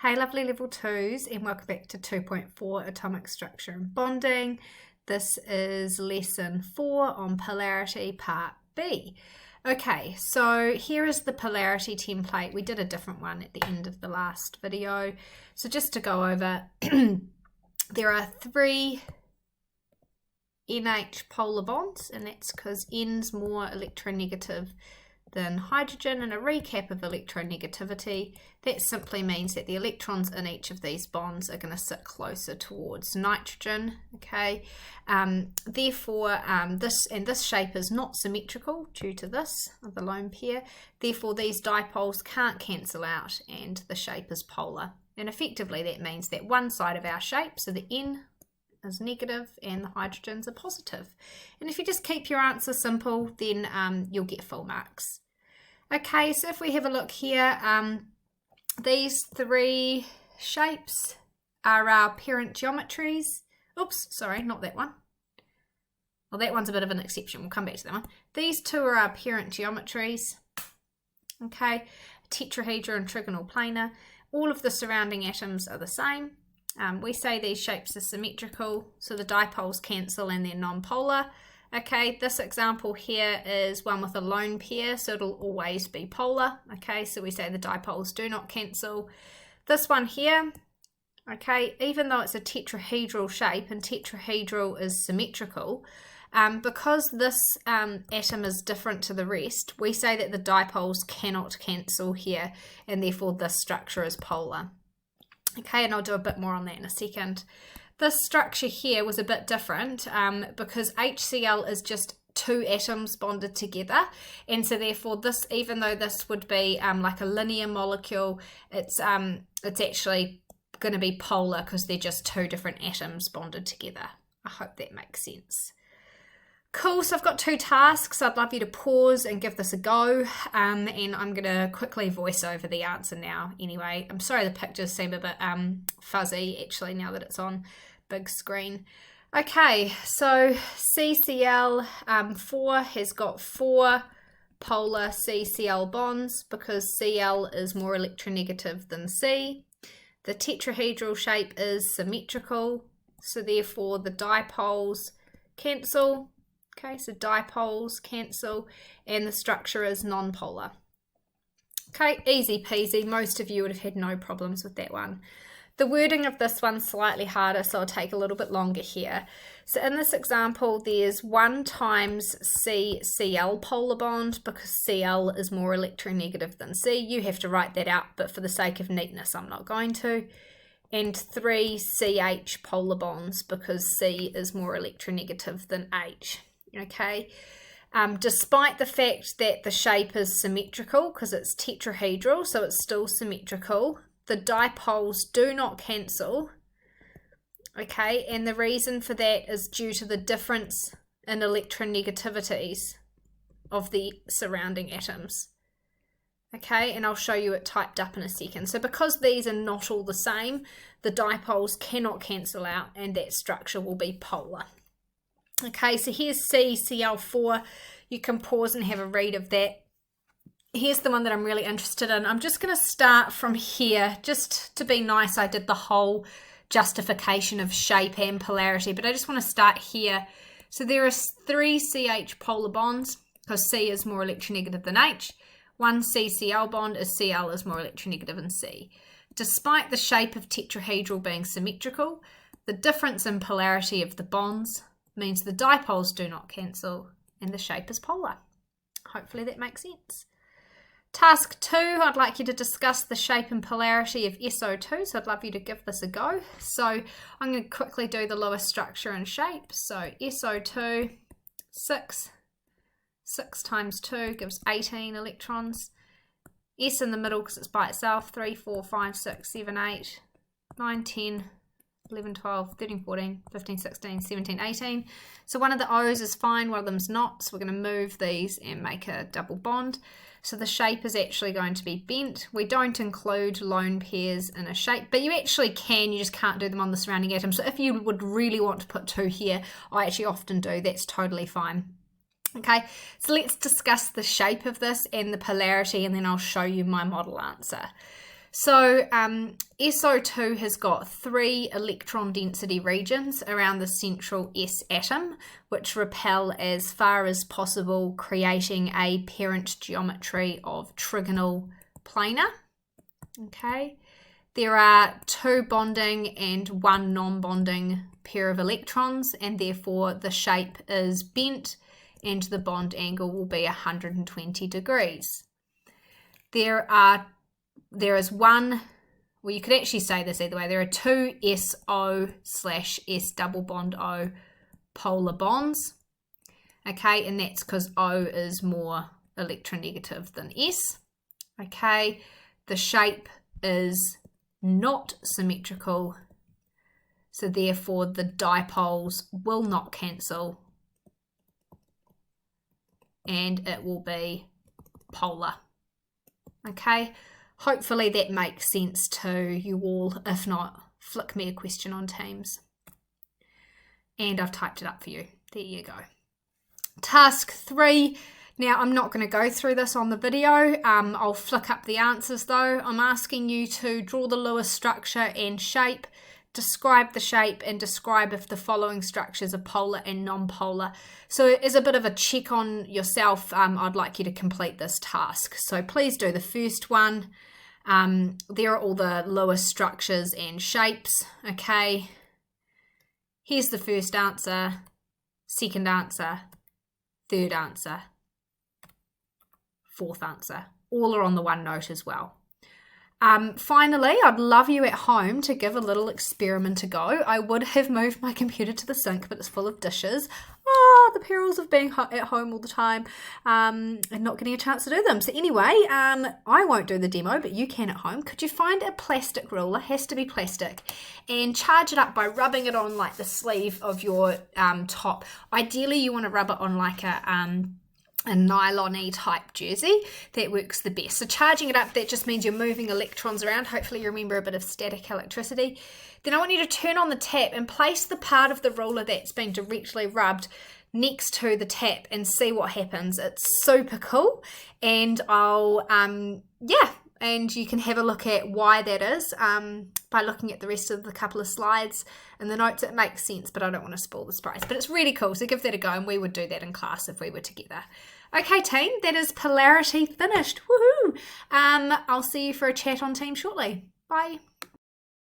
Hey lovely level 2s, and welcome back to 2.4 Atomic Structure and Bonding. This is lesson 4 on polarity part B. Okay, so here is the polarity template. We did a different one at the end of the last video. So just to go over, there are 3 NH polar bonds, and that's because N's more electronegative than hydrogen. And a recap of electronegativity, that simply means that the electrons in each of these bonds are going to sit closer towards nitrogen. Okay, therefore this shape is not symmetrical due to this of the lone pair. Therefore these dipoles can't cancel out and the shape is polar, and effectively that means that one side of our shape, so the N, is negative and the hydrogens are positive. And if you just keep your answer simple, then you'll get full marks. Okay, so if we have a look here, these 3 shapes are our parent geometries. Oops, sorry, not that one. Well, that one's a bit of an exception. We'll come back to that one. These 2 are our parent geometries. Okay, tetrahedral and trigonal planar. All of the surrounding atoms are the same. We say these shapes are symmetrical, so the dipoles cancel and they're non-polar. Okay, this example here is one with a lone pair, so it'll always be polar. Okay, so we say the dipoles do not cancel. This one here, okay, even though it's a tetrahedral shape and tetrahedral is symmetrical, because this atom is different to the rest, we say that the dipoles cannot cancel here, and therefore this structure is polar. Okay, and I'll do a bit more on that in a second. This structure here was a bit different because HCl is just 2 atoms bonded together, and so therefore this, even though this would be like a linear molecule, it's actually going to be polar because they're just 2 different atoms bonded together. I hope that makes sense. Cool, so I've got 2 tasks. I'd love you to pause and give this a go, and I'm going to quickly voice over the answer now anyway. I'm sorry the pictures seem a bit fuzzy actually now that it's on big screen. Okay, so CCl4 has got 4 polar CCl bonds because Cl is more electronegative than C. The tetrahedral shape is symmetrical, so therefore the dipoles cancel. Okay, so dipoles cancel and the structure is non-polar. Okay, easy peasy. Most of you would have had no problems with that one. The wording of this one's slightly harder, so I'll take a little bit longer here. So in this example, there's 1 times CCl polar bond because Cl is more electronegative than C. You have to write that out, but for the sake of neatness, I'm not going to. And 3 CH polar bonds because C is more electronegative than H. Okay, despite the fact that the shape is symmetrical because it's tetrahedral, so it's still symmetrical, the dipoles do not cancel. Okay, and the reason for that is due to the difference in electronegativities of the surrounding atoms. Okay, and I'll show you it typed up in a second. So because these are not all the same, the dipoles cannot cancel out and that structure will be polar. Okay, so here's CCl4. You can pause and have a read of that. Here's the one that I'm really interested in. I'm just going to start from here. Just to be nice, I did the whole justification of shape and polarity, but I just want to start here. So there are 3 CH polar bonds because C is more electronegative than H. 1 CCl bond is Cl is more electronegative than C. Despite the shape of tetrahedral being symmetrical, the difference in polarity of the bonds means the dipoles do not cancel and the shape is polar. Hopefully that makes sense. Task 2, I'd like you to discuss the shape and polarity of SO2, so I'd love you to give this a go. So I'm going to quickly do the lowest structure and shape. So SO2, 6 times 2 gives 18 electrons. S in the middle because it's by itself, 3, 4, 5, 6, 7, 8, 9, 10, 11, 12, 13, 14, 15, 16, 17, 18. So one of the O's is fine, one of them's not. So we're going to move these and make a double bond. So the shape is actually going to be bent. We don't include lone pairs in a shape, but you actually can, you just can't do them on the surrounding atoms. So if you would really want to put 2 here, I actually often do, that's totally fine. Okay, so let's discuss the shape of this and the polarity, and then I'll show you my model answer. So SO2 has got 3 electron density regions around the central S atom, which repel as far as possible, creating a parent geometry of trigonal planar. Okay, there are 2 bonding and 1 non-bonding pair of electrons, and therefore the shape is bent and the bond angle will be 120 degrees. There is one, well, you could actually say this either way. There are 2 SO/S double bond O polar bonds. Okay, and that's because O is more electronegative than S. Okay, the shape is not symmetrical, so therefore the dipoles will not cancel and it will be polar. Okay, hopefully that makes sense to you all. If not, flick me a question on Teams. And I've typed it up for you. There you go. Task 3. Now, I'm not going to go through this on the video. I'll flick up the answers though. I'm asking you to draw the Lewis structure and shape, describe the shape, and describe if the following structures are polar and non-polar. So as a bit of a check on yourself, I'd like you to complete this task. So please do the first one. There are all the Lewis structures and shapes. Okay. Here's the first answer, second answer, third answer, fourth answer. All are on the OneNote as well. Finally, I'd love you at home to give a little experiment a go. I would have moved my computer to the sink, but it's full of dishes. Oh, the perils of being at home all the time and not getting a chance to do them. So anyway, I won't do the demo, but you can at home. Could you find a plastic ruler, has to be plastic, and charge it up by rubbing it on like the sleeve of your top. Ideally, you want to rub it on like a nylon-y type jersey. That works the best. So charging it up, that just means you're moving electrons around. Hopefully you remember a bit of static electricity. Then I want you to turn on the tap and place the part of the ruler that's been directly rubbed next to the tap and see what happens. It's super cool, and and you can have a look at why that is by looking at the rest of the couple of slides in the notes. It makes sense, but I don't want to spoil the surprise. But it's really cool, so give that a go, and we would do that in class if we were together. Okay, team, that is Polarity finished. Woohoo! I'll see you for a chat on Teams shortly. Bye.